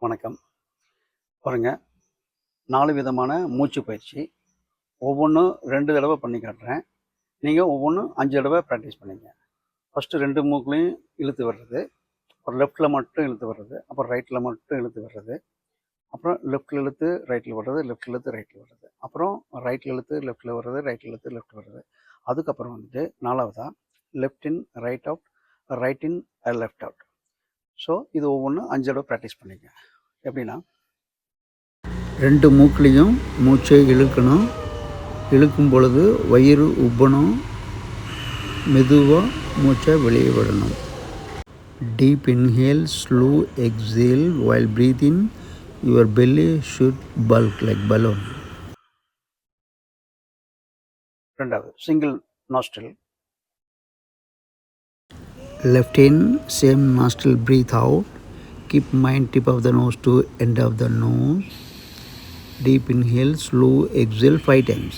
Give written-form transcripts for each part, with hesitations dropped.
வணக்கம். பாருங்க, 4 விதமான மூச்சு பயிற்சி. ஒவ்வொன்றும் 2 தடவை பண்ணி காட்டுறேன். நீங்கள் ஒவ்வொன்றும் 5 தடவை ப்ராக்டிஸ் பண்ணிங்க. ஃபஸ்ட்டு 2 மூக்குலையும் இழுத்து விடுறது, அப்புறம் லெஃப்ட்டில் மட்டும் இழுத்து விடுறது, அப்புறம் ரைட்டில் மட்டும் இழுத்து விடுறது, அப்புறம் லெஃப்ட்டில் இழுத்து ரைட்டில் விடுறது, லெஃப்ட்டில் இழுத்து ரைட்டில் விடுறது, அப்புறம் ரைட்டில் இழுத்து லெஃப்ட்டில் விடுறது, ரைட்டில் இழுத்து லெஃப்ட் விடுறது. அதுக்கப்புறம் வந்துட்டு 4வதா left in right out, right in left out. So இது ஒவ்வொன்றும் 5 தடவை ப்ராக்டிஸ் பண்ணிங்க. எப்படின்னா 2 மூக்குலேயும் மூச்சை இழுக்கணும். இழுக்கும் பொழுது வயிறு உப்பணும். மெதுவாக மூச்சை வெளியே விடணும். Deep inhale, slow exhale. while breathing your belly should bulk like balloon. ரெண்டாவது single nostril. Left in, same nostril, breathe out. Keep mind tip of the nose to end of the nose. Deep inhale, slow exhale 5 times.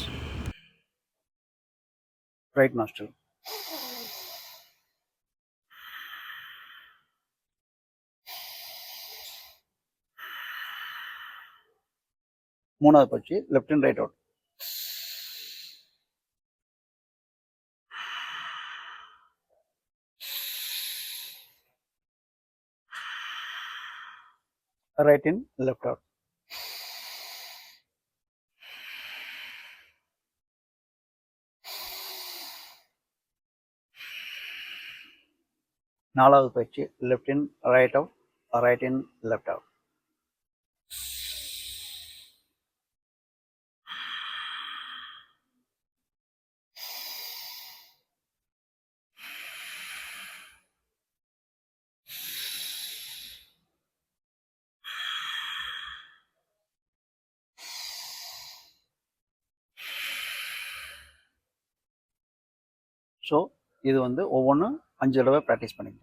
Right nostril. மூணாவது பயிற்சி left and right out. Right in left out. நாலாவது பயிற்சி left in right out, right in left out. So இது ஒவ்வொன்றும் 5 தடவை practice பண்ணிங்க.